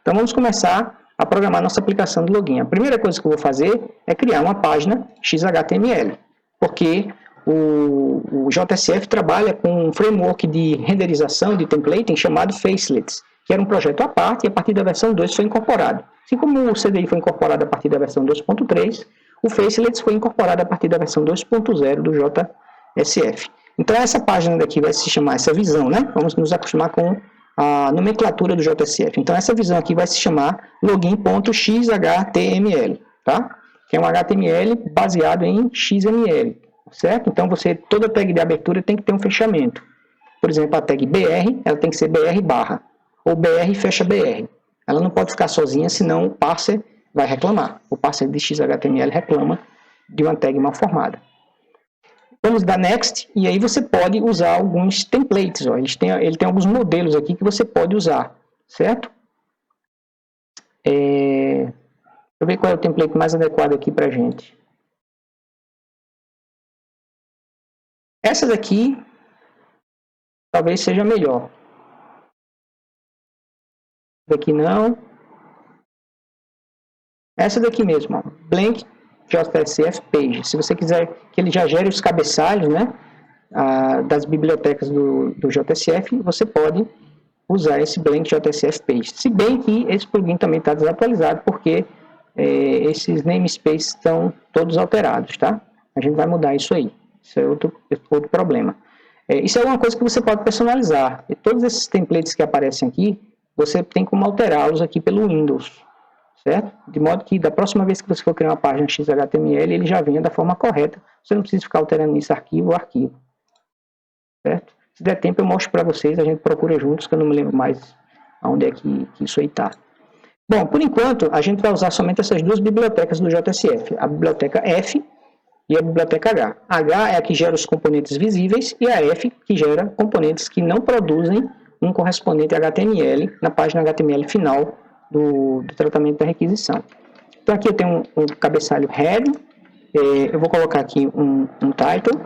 Então vamos começar a programar nossa aplicação de login. A primeira coisa que eu vou fazer é criar uma página XHTML, porque o JSF trabalha com um framework de renderização de templating chamado Facelets, que era um projeto à parte e a partir da versão 2 foi incorporado. Assim como o CDI foi incorporado a partir da versão 2.3, o Facelets foi incorporado a partir da versão 2.0 do JSF. Então essa página daqui vai se chamar, essa visão, né? Vamos nos acostumar com a nomenclatura do JSF. Então essa visão aqui vai se chamar login.xhtml, tá? Que é um HTML baseado em XML, certo? Então toda tag de abertura tem que ter um fechamento. Por exemplo, a tag BR, ela tem que ser BR barra, ou BR fecha BR. Ela não pode ficar sozinha, senão o parser vai reclamar. O parser de XHTML reclama de uma tag mal formada. Vamos dar Next, e aí você pode usar alguns templates. Ó. Ele tem alguns modelos aqui que você pode usar, certo? Deixa eu ver qual é o template mais adequado aqui para a gente. Essa daqui talvez seja melhor. Daqui não. Essa daqui mesmo, ó. Blank JSF Page. Se você quiser que ele já gere os cabeçalhos, né, das bibliotecas do JSF, você pode usar esse Blank JSF Page. Se bem que esse plugin também está desatualizado, porque esses namespaces estão todos alterados, tá? A gente vai mudar isso aí. Isso é outro problema. Isso é uma coisa que você pode personalizar. E todos esses templates que aparecem aqui, você tem como alterá-los aqui pelo Windows. Certo? De modo que da próxima vez que você for criar uma página XHTML, ele já venha da forma correta. Você não precisa ficar alterando isso arquivo a arquivo. Certo? Se der tempo eu mostro para vocês, a gente procura juntos, que eu não me lembro mais aonde é que isso aí está. Bom, por enquanto, a gente vai usar somente essas duas bibliotecas do JSF. A biblioteca F e a biblioteca H. A H é a que gera os componentes visíveis e a F que gera componentes que não produzem um correspondente HTML na página HTML final do tratamento da requisição. Então aqui eu tenho um cabeçalho head, eu vou colocar aqui um title,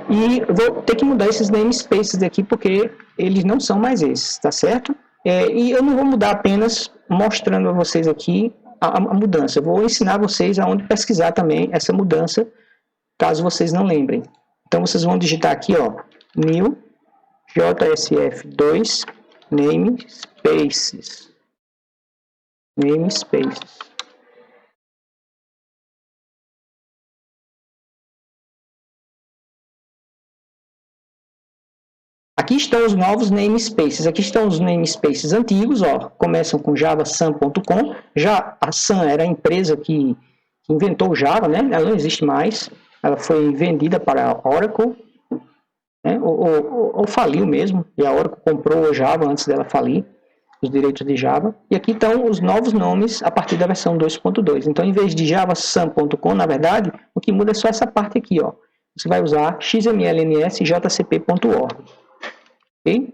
e eu vou ter que mudar esses namespaces aqui porque eles não são mais esses, tá certo? E eu não vou mudar apenas mostrando a vocês aqui a mudança, eu vou ensinar vocês aonde pesquisar também essa mudança, caso vocês não lembrem. Então vocês vão digitar aqui, ó, new JSF2 namespaces. Aqui estão os novos namespaces. Aqui estão os namespaces antigos, ó, começam com javasun.com. Já a Sun era a empresa que inventou o Java, né? Ela não existe mais. Ela foi vendida para a Oracle. Ou faliu mesmo, e a Oracle comprou o Java antes dela falir, os direitos de Java, e aqui estão os novos nomes a partir da versão 2.2. Então, em vez de javasun.com, na verdade, o que muda é só essa parte aqui, ó. Você vai usar xmlns.jcp.org. Ok?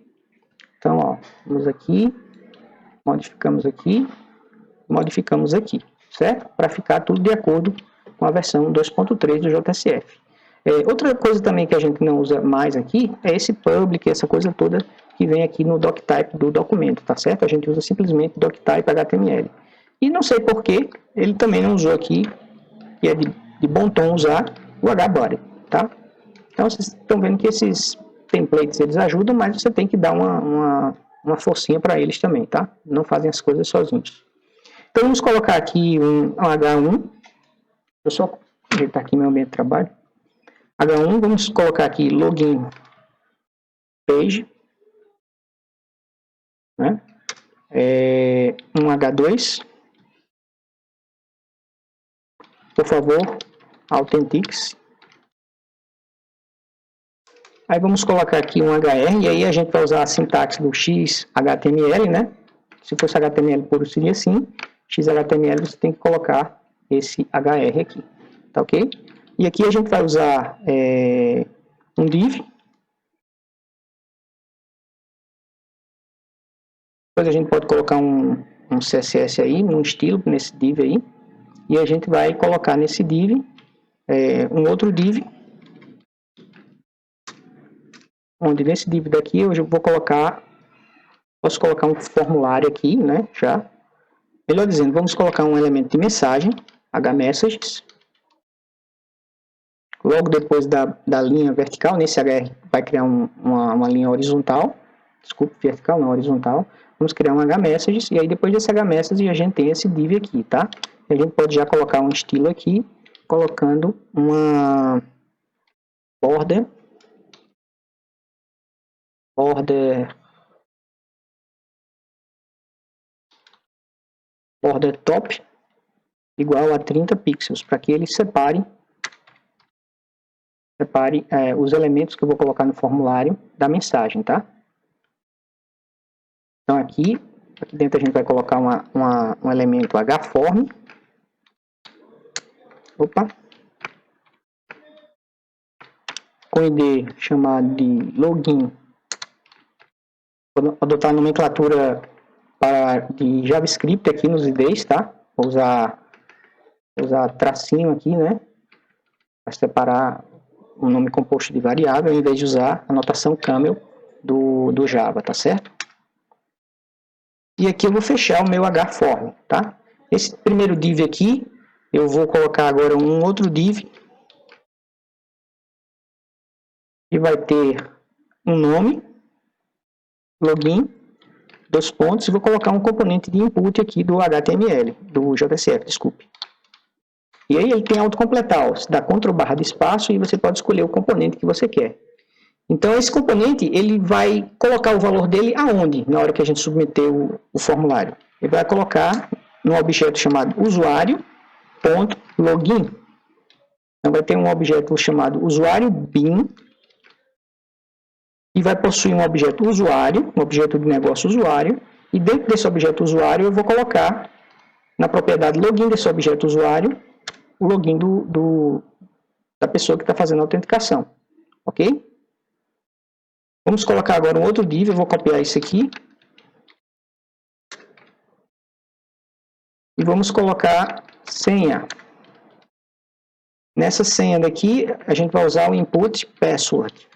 Então, ó, vamos aqui, modificamos aqui, certo? Para ficar tudo de acordo com a versão 2.3 do JSF. Outra coisa também que a gente não usa mais aqui é esse public, essa coisa toda que vem aqui no doctype do documento, tá certo? A gente usa simplesmente doctype HTML. E não sei porquê, ele também não usou aqui, e é de bom tom usar o HBody, tá? Então vocês estão vendo que esses templates eles ajudam, mas você tem que dar uma forcinha para eles também, tá? Não fazem as coisas sozinhos. Então vamos colocar aqui um H1, eu só ajeitar aqui meu ambiente de trabalho. H1, vamos colocar aqui login page, né? Um H2, por favor, authentics. Aí vamos colocar aqui um HR, e aí a gente vai usar a sintaxe do XHTML, né? Se fosse HTML puro seria assim, XHTML você tem que colocar esse HR aqui, tá ok? E aqui a gente vai usar um div. Depois a gente pode colocar um CSS aí, num estilo, nesse div aí. E a gente vai colocar nesse div um outro div onde nesse div daqui eu vou colocar, posso colocar um formulário aqui, né, já. Melhor dizendo, vamos colocar um elemento de mensagem, hMessages. Logo depois da linha vertical, nesse hr vai criar uma linha horizontal, desculpe, vertical não, horizontal. Vamos criar um hMessages, e aí depois desse hMessages a gente tem esse div aqui, tá? A gente pode já colocar um estilo aqui, colocando uma border top igual a 30 pixels, para que ele separe os elementos que eu vou colocar no formulário da mensagem, tá? Então aqui dentro a gente vai colocar um elemento hform. Opa! Com ID chamado de login. Vou adotar a nomenclatura de JavaScript aqui nos IDs, tá? Vou usar tracinho aqui, né? Para separar um nome composto de variável, em vez de usar a notação camel do Java, tá certo? E aqui eu vou fechar o meu hform, tá? Esse primeiro div aqui, eu vou colocar agora um outro div, que vai ter um nome, login, 2 pontos, e vou colocar um componente de input aqui do HTML, do JSF, desculpe. E aí ele tem autocompletar, ó, dá Ctrl+ de espaço e você pode escolher o componente que você quer. Então esse componente, ele vai colocar o valor dele aonde, na hora que a gente submeter o formulário? Ele vai colocar num objeto chamado usuário.login. Então vai ter um objeto chamado usuário bin, e vai possuir um objeto usuário, um objeto de negócio usuário, e dentro desse objeto usuário eu vou colocar na propriedade login desse objeto usuário o login da pessoa que está fazendo a autenticação, ok? Vamos colocar agora um outro div, eu vou copiar isso aqui, e vamos colocar senha. Nessa senha daqui, a gente vai usar o input password.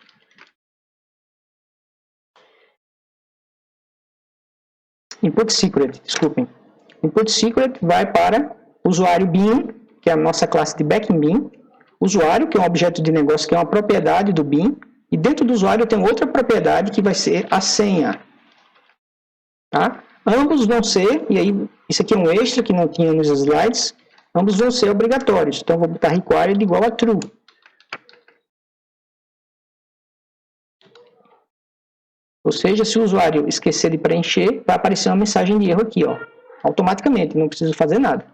Input secret, desculpem. Input secret vai para usuário bin, que é a nossa classe de backing bin, usuário, que é um objeto de negócio, que é uma propriedade do bin, e dentro do usuário eu tenho outra propriedade que vai ser a senha. Tá? Ambos vão ser, e aí isso aqui é um extra que não tinha nos slides, ambos vão ser obrigatórios. Então eu vou botar required igual a true. Ou seja, se o usuário esquecer de preencher, vai aparecer uma mensagem de erro aqui, ó, automaticamente, não preciso fazer nada.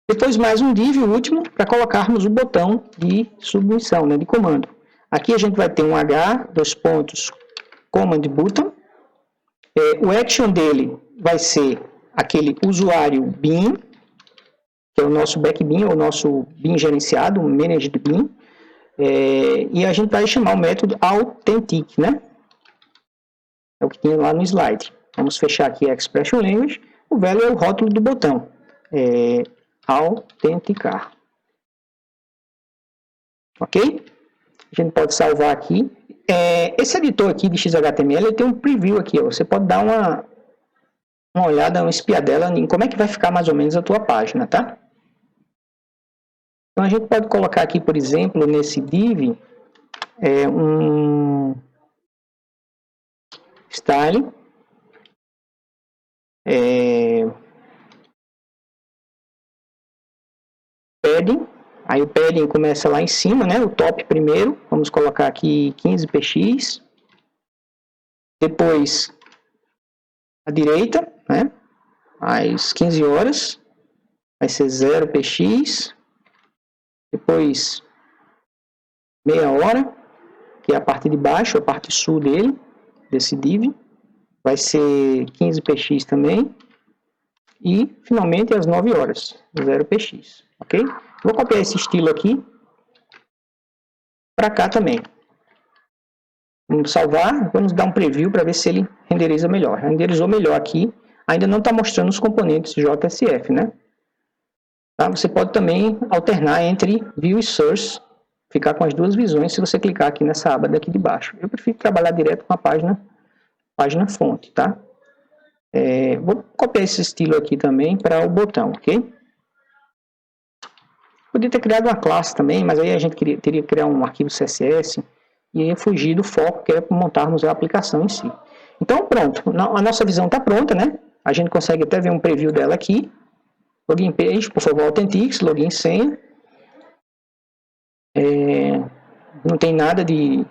Depois mais um div, o último, para colocarmos o botão de submissão, né, de comando. Aqui a gente vai ter um H, 2 pontos, command button. O action dele vai ser aquele usuário bin, que é o nosso back bin, ou o nosso bin gerenciado, o managed bin. E a gente vai chamar o método authentic, né? É o que tinha lá no slide. Vamos fechar aqui a expression language. O value é o rótulo do botão. Autenticar. Ok? A gente pode salvar aqui. Esse editor aqui de XHTML, ele tem um preview aqui. Ó. Você pode dar uma olhada, uma espiadela em como é que vai ficar mais ou menos a tua página, tá? Então a gente pode colocar aqui, por exemplo, nesse div, um style, padding, aí o padding começa lá em cima, né, o top primeiro, vamos colocar aqui 15 px, depois à direita, né, às 15 horas, vai ser 0 px, depois meia hora, que é a parte de baixo, a parte sul dele, desse div, vai ser 15 px também, e finalmente às 9 horas, 0 px, ok? Vou copiar esse estilo aqui para cá também. Vamos salvar, vamos dar um preview para ver se ele renderiza melhor. Renderizou melhor aqui, ainda não está mostrando os componentes JSF, né? Tá? Você pode também alternar entre View e Source, ficar com as duas visões se você clicar aqui nessa aba daqui de baixo. Eu prefiro trabalhar direto com a página fonte, tá? Vou copiar esse estilo aqui também para o botão, ok? Podia ter criado uma classe também, mas aí a gente teria que criar um arquivo CSS e ia fugir do foco, que é montarmos a aplicação em si. Então, pronto. A nossa visão está pronta, né? A gente consegue até ver um preview dela aqui. Login page, por favor, authentique, login senha. Não tem nada de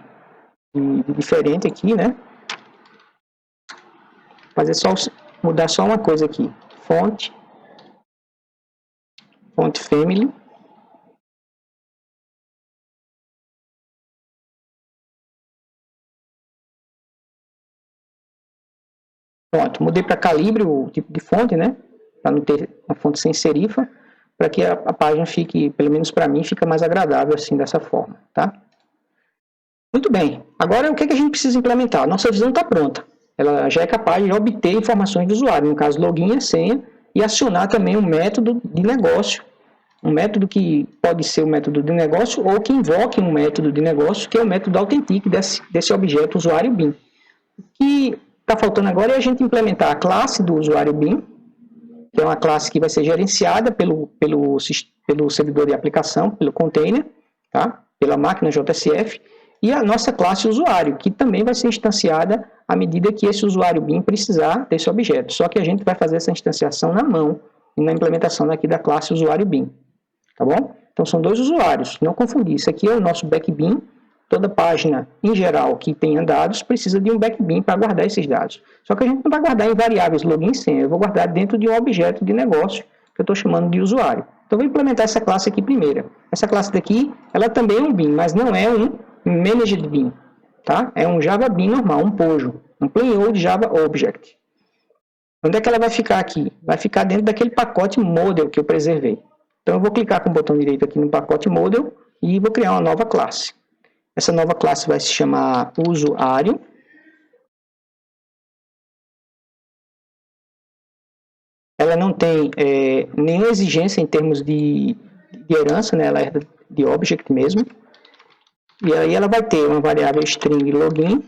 diferente aqui, né? Mas é só mudar só uma coisa aqui. Font family. Pronto, mudei para calibre o tipo de fonte, né? Para não ter uma fonte sem serifa, para que a página fique, pelo menos para mim, fica mais agradável assim, dessa forma, tá? Muito bem. Agora, o que a gente precisa implementar? A nossa visão está pronta. Ela já é capaz de obter informações do usuário, no caso, login e senha, e acionar também um método de negócio. Um método que pode ser um método de negócio ou que invoque um método de negócio, que é o método authentic desse objeto usuário BIM. O que está faltando agora é a gente implementar a classe do usuário BIM, que é uma classe que vai ser gerenciada pelo servidor de aplicação, pelo container, tá? Pela máquina JSF, e a nossa classe usuário, que também vai ser instanciada à medida que esse usuário BIM precisar desse objeto. Só que a gente vai fazer essa instanciação na mão, e na implementação aqui da classe usuário BIM. Tá bom? Então, são dois usuários. Não confundir. Isso aqui é o nosso backbin. Toda página, em geral, que tenha dados, precisa de um backbin para guardar esses dados. Só que a gente não vai guardar em variáveis login e senha. Eu vou guardar dentro de um objeto de negócio, que eu estou chamando de usuário. Então, eu vou implementar essa classe aqui primeiro. Essa classe daqui, ela também é um BIM, mas não é um Managed BIM. Tá? É um Java BIM normal, um POJO. Um Plain Old Java Object. Onde é que ela vai ficar aqui? Vai ficar dentro daquele pacote model que eu preservei. Então, eu vou clicar com o botão direito aqui no pacote model e vou criar uma nova classe. Essa nova classe vai se chamar usuário. Ela não tem nenhuma exigência em termos de herança, né? Ela é de object mesmo. E aí ela vai ter uma variável string login,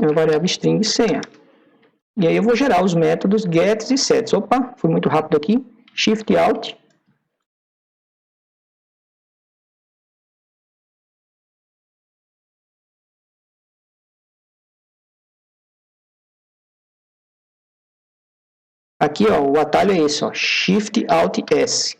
uma variável string senha. E aí eu vou gerar os métodos gets e sets. Opa, fui muito rápido aqui. Shift Alt. Aqui, ó, o atalho é esse, ó, Shift Alt S.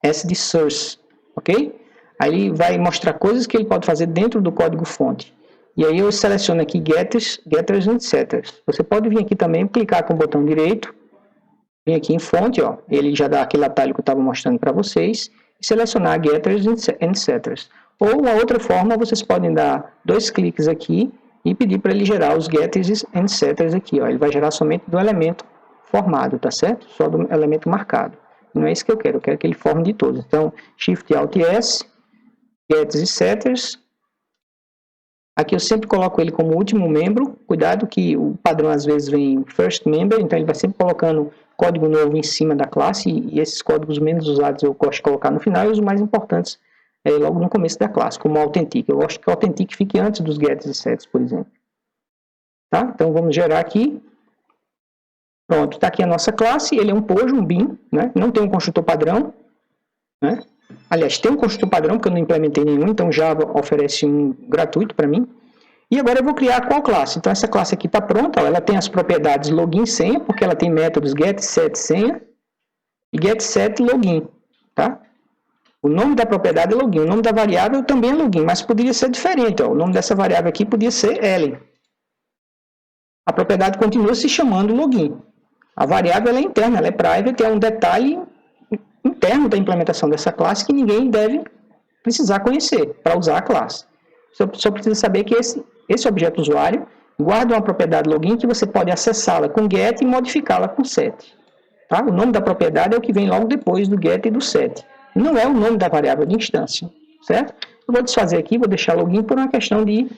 S de Source, ok? Aí ele vai mostrar coisas que ele pode fazer dentro do código fonte. E aí eu seleciono aqui getters e setters. Você pode vir aqui também, clicar com o botão direito, vir aqui em fonte, ó, ele já dá aquele atalho que eu estava mostrando para vocês, e selecionar getters and setters. Ou uma outra forma, vocês podem dar 2 cliques aqui e pedir para ele gerar os getters and setters aqui, ó. Ele vai gerar somente do elemento formado, tá certo? Só do elemento marcado. Não é isso que eu quero que ele forme de todos. Então, Shift Alt S, getters e setters. Aqui eu sempre coloco ele como último membro. Cuidado que o padrão às vezes vem first member, então ele vai sempre colocando código novo em cima da classe, e esses códigos menos usados eu gosto de colocar no final, e os mais importantes logo no começo da classe, como authentic. Eu gosto que o authentic fique antes dos getters e setters, por exemplo. Tá? Então vamos gerar aqui. Pronto, está aqui a nossa classe, ele é um POJO, um BIM, né? Não tem um construtor padrão, né? Aliás, tem um construtor padrão, porque eu não implementei nenhum, então Java oferece um gratuito para mim. E agora eu vou criar qual classe? Então essa classe aqui está pronta, ó, ela tem as propriedades login e senha, porque ela tem métodos get, set, senha, e get, set, login, tá? O nome da propriedade é login, o nome da variável também é login, mas poderia ser diferente, ó. O nome dessa variável aqui podia ser Ellen. A propriedade continua se chamando login. A variável ela é interna, ela é private, é um detalhe interno da implementação dessa classe que ninguém deve precisar conhecer para usar a classe. Só precisa saber que esse objeto usuário guarda uma propriedade login que você pode acessá-la com get e modificá-la com set. Tá? O nome da propriedade é o que vem logo depois do get e do set. Não é o nome da variável de instância, certo? Eu vou desfazer aqui, vou deixar login por uma questão de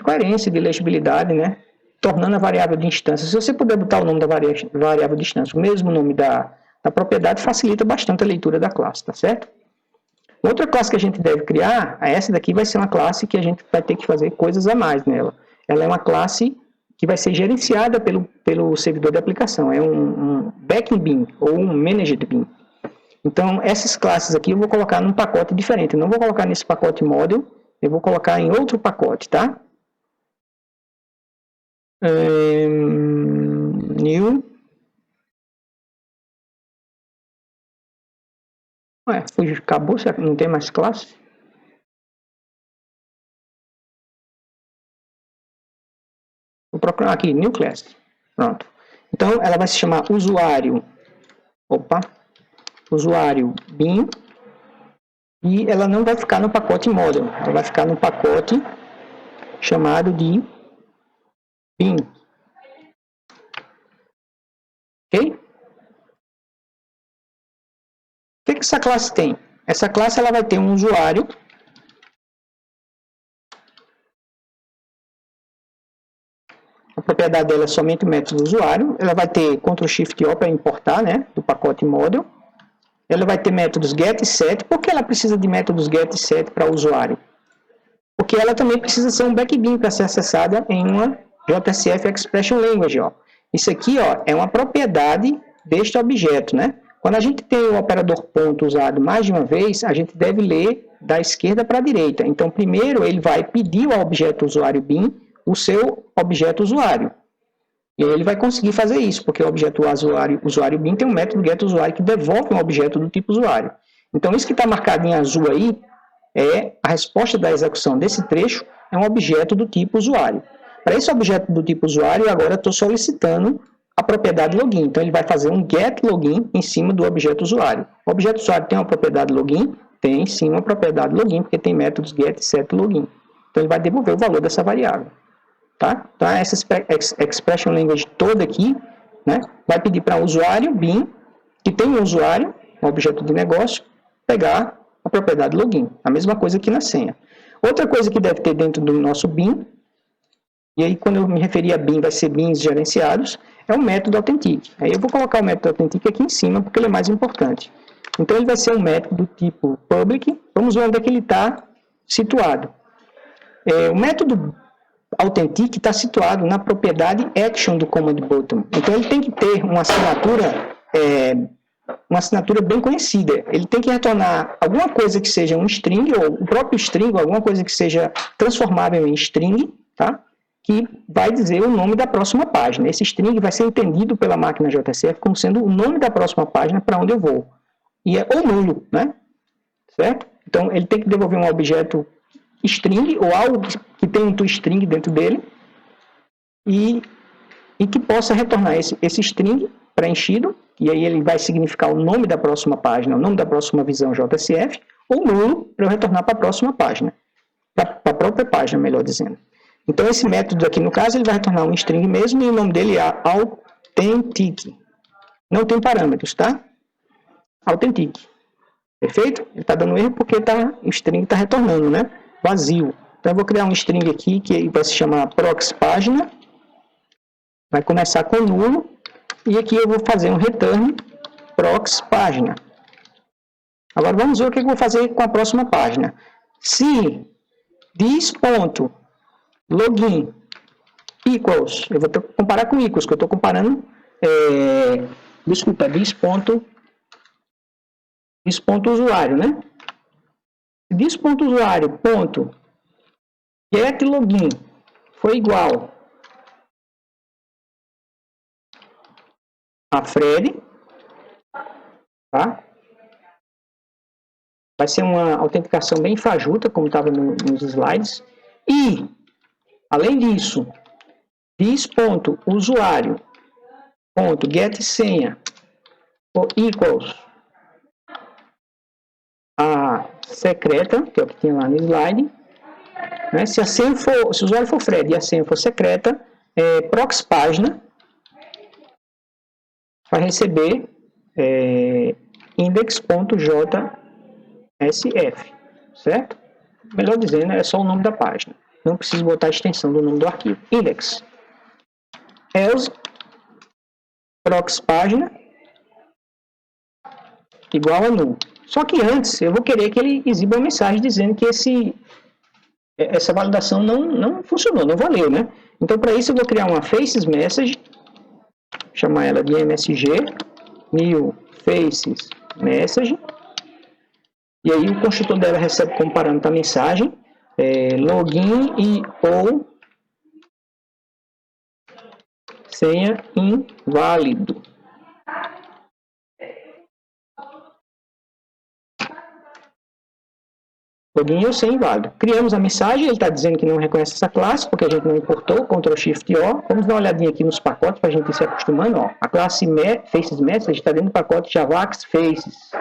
coerência, de legibilidade, né? Tornando a variável de instância. Se você puder botar o nome da variável de instância, o mesmo nome da da propriedade facilita bastante a leitura da classe, tá certo? Outra classe que a gente deve criar, essa daqui vai ser uma classe que a gente vai ter que fazer coisas a mais nela. Ela é uma classe que vai ser gerenciada pelo servidor de aplicação. É um backing bean ou um managed bean. Então, essas classes aqui eu vou colocar num pacote diferente. Eu não vou colocar nesse pacote model, eu vou colocar em outro pacote, tá? New. Ué, acabou? Não tem mais classe? Vou procurar aqui, New Class. Pronto. Então, ela vai se chamar usuário. Opa. Usuário bin. E ela não vai ficar no pacote model. Ela vai ficar no pacote chamado de bin. Ok? O que essa classe tem? Essa classe ela vai ter um usuário. A propriedade dela é somente o método usuário. Ela vai ter Ctrl+Shift+O para importar, né, do pacote model. Ela vai ter métodos get e set. Por que ela precisa de métodos get e set para o usuário? Porque ela também precisa ser um backbean para ser acessada em uma JSF Expression Language. Ó. Isso aqui ó, é uma propriedade deste objeto, né? Quando a gente tem o operador ponto usado mais de uma vez, a gente deve ler da esquerda para a direita. Então, primeiro ele vai pedir ao objeto usuário bin o seu objeto usuário. E aí ele vai conseguir fazer isso, porque o objeto usuário bin tem um método getUsuário que devolve um objeto do tipo usuário. Então, isso que está marcado em azul aí, é a resposta da execução desse trecho, é um objeto do tipo usuário. Para esse objeto do tipo usuário, agora estou solicitando a propriedade login. Então, ele vai fazer um getLogin em cima do objeto usuário. O objeto usuário tem uma propriedade login? Tem sim uma propriedade login, porque tem métodos get, set, login. Então, ele vai devolver o valor dessa variável. Tá? Então, essa expression language toda aqui, né, vai pedir para o usuário bin, que tem um usuário, um objeto de negócio, pegar a propriedade login. A mesma coisa aqui na senha. Outra coisa que deve ter dentro do nosso bin, e aí quando eu me referir a bin, vai ser bins gerenciados, é o método authentic. Aí eu vou colocar o método authentic aqui em cima, porque ele é mais importante. Então ele vai ser um método do tipo public. Vamos ver onde é que ele está situado. O método authentic está situado na propriedade action do command button. Então ele tem que ter uma assinatura bem conhecida. Ele tem que retornar alguma coisa que seja um string, ou o próprio string, ou alguma coisa que seja transformável em string, tá? Que vai dizer o nome da próxima página. Esse string vai ser entendido pela máquina JSF como sendo o nome da próxima página para onde eu vou. E é ou nulo, né? Certo? Então ele tem que devolver um objeto string, ou algo que tem um toString dentro dele, e que possa retornar esse string preenchido, e aí ele vai significar o nome da próxima página, o nome da próxima visão JSF, ou nulo para eu retornar para a próxima página, para a própria página, melhor dizendo. Então esse método aqui, no caso, ele vai retornar um string mesmo, e o nome dele é authentic. Não tem parâmetros, tá? Authentic. Perfeito? Ele está dando erro porque o string está retornando, né? Vazio. Então eu vou criar um string aqui que vai se chamar proxPágina. Vai começar com nulo. E aqui eu vou fazer um return proxPágina. Agora vamos ver o que eu vou fazer com a próxima página. Se this.login equals, eu vou comparar com equals, que eu estou comparando, this.usuário, né? This.usuário.getLogin foi igual a Fred, tá? Vai ser uma autenticação bem fajuta, como estava nos slides. E, além disso, this.usuário.getSenha equals a secreta, que é o que tinha lá no slide. Né? Se o usuário for Fred e a senha for secreta, proxPágina vai receber index.jsf, certo? Melhor dizendo, é só o nome da página. Não preciso botar a extensão do nome do arquivo. Index. Else proxPágina igual a null. Só que antes eu vou querer que ele exiba uma mensagem dizendo que essa validação não funcionou, não valeu, né? Então, para isso eu vou criar uma faces message, chamar ela de msg, new faces message, e aí o construtor dela recebe como parâmetro a mensagem, login e ou senha inválido. Login ou senha inválido. Criamos a mensagem, ele está dizendo que não reconhece essa classe, porque a gente não importou, Ctrl Shift O. Vamos dar uma olhadinha aqui nos pacotes para a gente ir se acostumando. Ó. A classe Faces Message está dentro do pacote Javax Faces.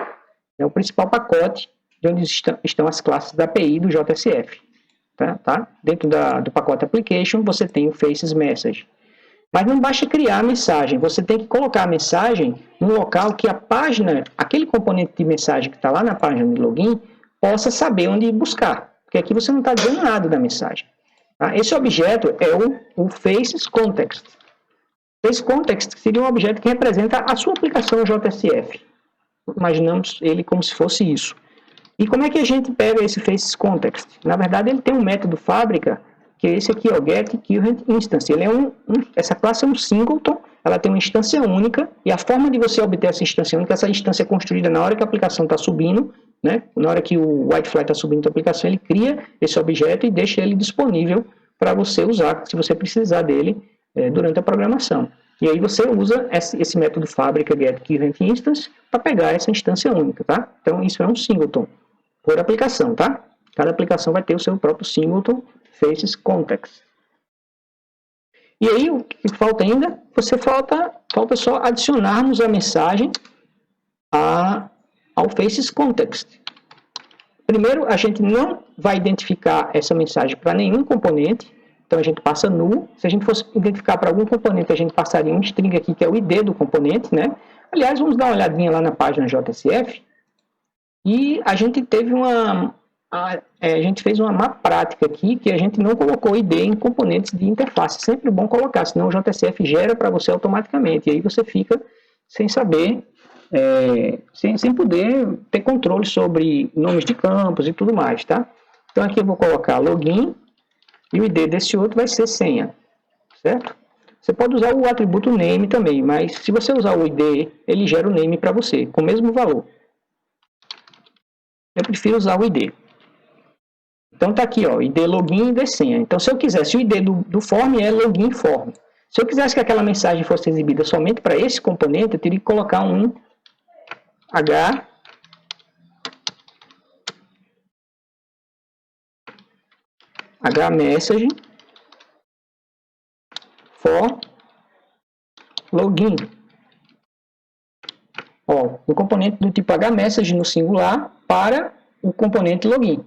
É o principal pacote de onde estão as classes da API do JSF. Tá? Dentro do pacote Application, você tem o Faces Message. Mas não basta criar a mensagem, você tem que colocar a mensagem no local que a página, aquele componente de mensagem que está lá na página de login, possa saber onde buscar. Porque aqui você não está dizendo nada da mensagem. Tá? Esse objeto é o Faces Context. Face Context seria um objeto que representa a sua aplicação JSF. Imaginamos ele como se fosse isso. E como é que a gente pega esse Faces Context? Na verdade, ele tem um método fábrica, que é esse aqui, o getCurrentInstance. Essa classe é um singleton, ela tem uma instância única, e a forma de você obter essa instância única, essa instância é construída na hora que a aplicação está subindo, né? Na hora que o Whitefly está subindo a aplicação, ele cria esse objeto e deixa ele disponível para você usar, se você precisar dele, durante a programação. E aí você usa esse método fábrica getCurrentInstance para pegar essa instância única, tá? Então isso é um singleton por aplicação, tá? Cada aplicação vai ter o seu próprio singleton Faces Context. E aí o que falta ainda? Falta só adicionarmos a mensagem ao Faces Context. Primeiro, a gente não vai identificar essa mensagem para nenhum componente, então a gente passa null. Se a gente fosse identificar para algum componente, a gente passaria um string aqui, que é o ID do componente, né? Aliás, vamos dar uma olhadinha lá na página JSF. E a gente teve a gente fez uma má prática aqui, que a gente não colocou ID em componentes de interface. Sempre bom colocar, senão o JSF gera para você automaticamente. E aí você fica sem saber, sem poder ter controle sobre nomes de campos e tudo mais, tá? Então aqui eu vou colocar login e o ID desse outro vai ser senha, certo? Você pode usar o atributo name também, mas se você usar o ID, ele gera o name para você, com o mesmo valor. Eu prefiro usar o ID. Então está aqui, ó, ID login e ID senha. Então se eu quisesse, o ID do form é login form. Se eu quisesse que aquela mensagem fosse exibida somente para esse componente, eu teria que colocar um message for login. Ó, um componente do tipo message no singular para o componente login.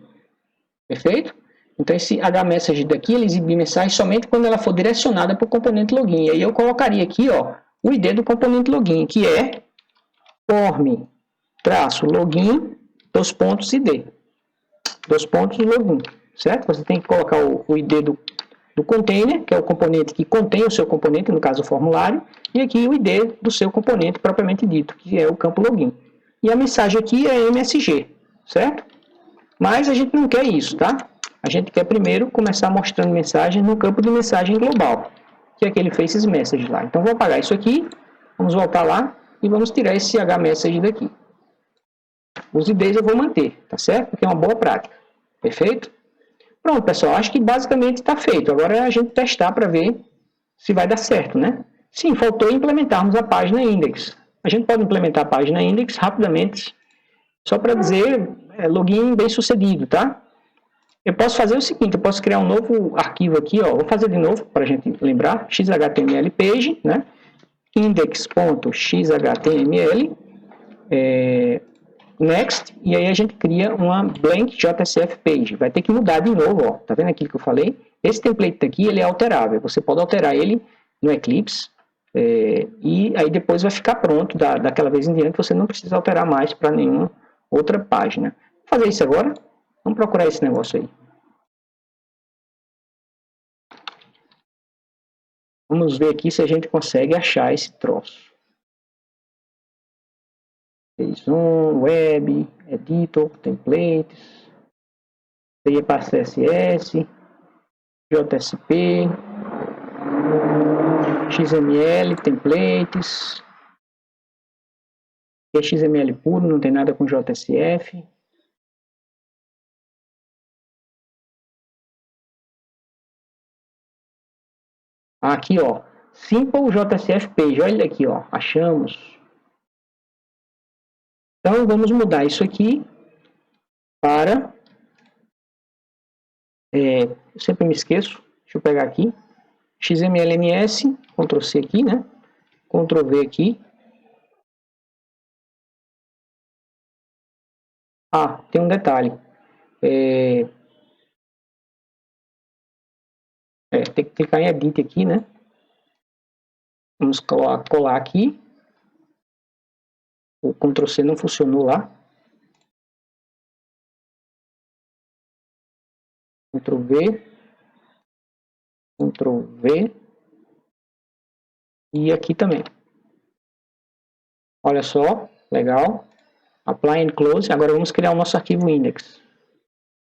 Perfeito? Então esse message daqui, ele exibe mensagem somente quando ela for direcionada para o componente login. E aí eu colocaria aqui, ó, o ID do componente login, que é form-login, id. Login, certo? Você tem que colocar o ID do container, que é o componente que contém o seu componente, no caso o formulário, e aqui o ID do seu componente propriamente dito, que é o campo login. E a mensagem aqui é MSG, certo? Mas a gente não quer isso, tá? A gente quer primeiro começar mostrando mensagem no campo de mensagem global, que é aquele Faces Message lá. Então vou apagar isso aqui, vamos voltar lá e vamos tirar esse message daqui. Os IDs eu vou manter, tá certo? Porque é uma boa prática. Perfeito? Pronto, pessoal, acho que basicamente está feito. Agora é a gente testar para ver se vai dar certo, né? Sim, faltou implementarmos a página index. A gente pode implementar a página index rapidamente, só para dizer login bem sucedido, tá? Eu posso fazer o seguinte, eu posso criar um novo arquivo aqui, ó, vou fazer de novo para a gente lembrar, xhtml page, né? Index.xhtml, next, e aí a gente cria uma blank JSF page. Vai ter que mudar de novo, ó. Tá vendo aquilo que eu falei? Esse template aqui, ele é alterável. Você pode alterar ele no Eclipse, e aí depois vai ficar pronto. Daquela vez em diante, você não precisa alterar mais para nenhuma outra página. Vou fazer isso agora. Vamos procurar esse negócio aí. Vamos ver aqui se a gente consegue achar esse troço. JSON, Web, Editor, Templates, seria para CSS, JSP, XML, Templates, é XML puro, não tem nada com JSF. Aqui, ó, Simple JSF Page, olha aqui, ó, achamos. Então, vamos mudar isso aqui para... eu sempre me esqueço, deixa eu pegar aqui. XMLMS, Ctrl C aqui, né? Ctrl V aqui. Ah, tem um detalhe. Tem que clicar em Edit aqui, né? Vamos colar aqui. O Ctrl C não funcionou lá. Ctrl V. Ctrl V. E aqui também. Olha só, legal. Apply and Close. Agora vamos criar o nosso arquivo index.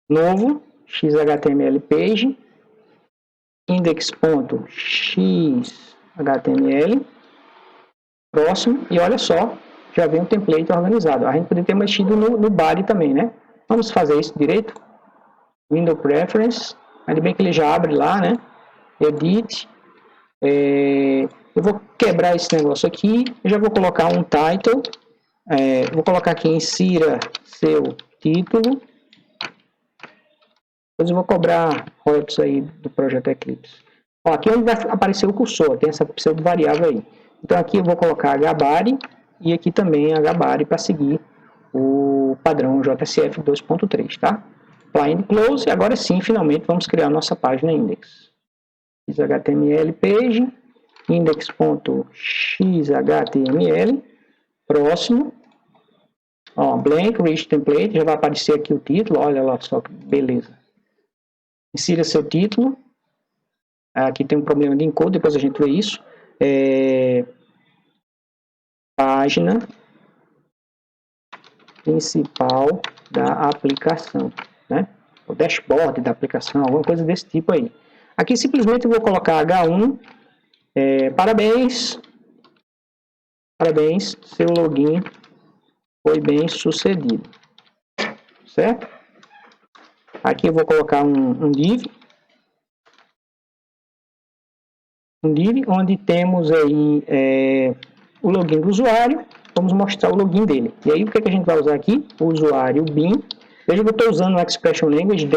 Novo, XHTML page. Index.xhtml. Próximo. E olha só, já vem um template organizado. A gente poderia ter mexido no body também, né? Vamos fazer isso direito. Window Preference. Ainda bem que ele já abre lá, né? Edit. Eu vou quebrar esse negócio aqui. Eu já vou colocar um title. Vou colocar aqui, insira seu título. Depois eu vou cobrar royalties aí do projeto Eclipse. Ó, aqui onde vai aparecer o cursor, tem essa pseudo variável aí. Então aqui eu vou colocar hbody e aqui também hbody para seguir o padrão JSF 2.3, tá? Apply and Close. E agora sim, finalmente, vamos criar a nossa página index. XHTML page, index.xhtml. Próximo. Ó, blank, rich template, já vai aparecer aqui o título, olha lá só que beleza. Insira seu título. Aqui tem um problema de encode, depois a gente vê isso. Página principal da aplicação, né? O dashboard da aplicação, alguma coisa desse tipo aí. Aqui simplesmente eu vou colocar H1, parabéns, seu login foi bem sucedido, certo? Aqui eu vou colocar um div, onde temos aí o login do usuário. Vamos mostrar o login dele. E aí o que a gente vai usar aqui? O usuário bin. Veja que eu estou usando o Expression Language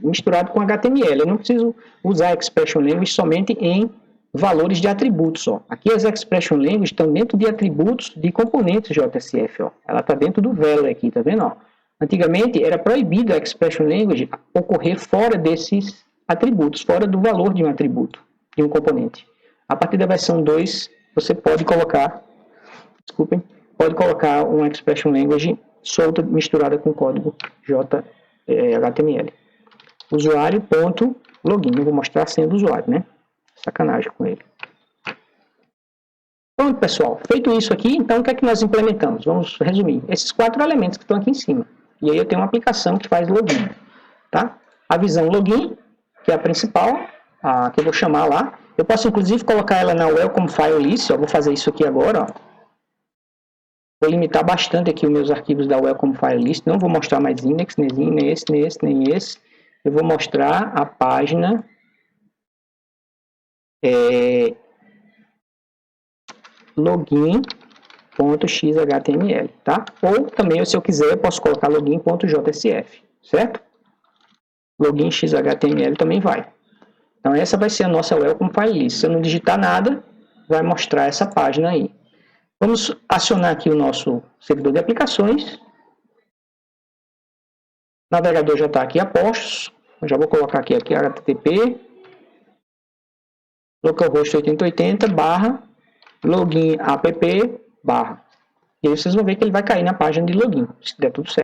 misturado com HTML. Eu não preciso usar a Expression Language somente em valores de atributos. Ó. Aqui as Expression Language estão dentro de atributos de componentes JSF. Ó. Ela está dentro do value aqui, tá vendo? Ó. Antigamente era proibido a Expression Language ocorrer fora desses atributos, fora do valor de um atributo, de um componente. A partir da versão 2, você pode colocar, pode colocar uma Expression Language solta, misturada com código HTML. Usuário.login. Eu vou mostrar a senha do usuário, né? Sacanagem com ele. Pronto, pessoal. Feito isso aqui, então o que é que nós implementamos? Vamos resumir. Esses 4 elementos que estão aqui em cima. E aí eu tenho uma aplicação que faz login. Tá? A visão login, que é a principal, que eu vou chamar lá. Eu posso, inclusive, colocar ela na Welcome File List. Ó, vou fazer isso aqui agora. Ó. Vou limitar bastante aqui os meus arquivos da Welcome File List. Não vou mostrar mais index, nem esse. Eu vou mostrar a página login.xhtml, tá? Ou também, se eu quiser, eu posso colocar login.jsf, certo? Login.xhtml também vai. Então, essa vai ser a nossa Welcome File List. Se eu não digitar nada, vai mostrar essa página aí. Vamos acionar aqui o nosso servidor de aplicações. O navegador já está aqui a postos. Eu já vou colocar aqui http localhost 8080 /login app /. E aí vocês vão ver que ele vai cair na página de login, se der tudo certo.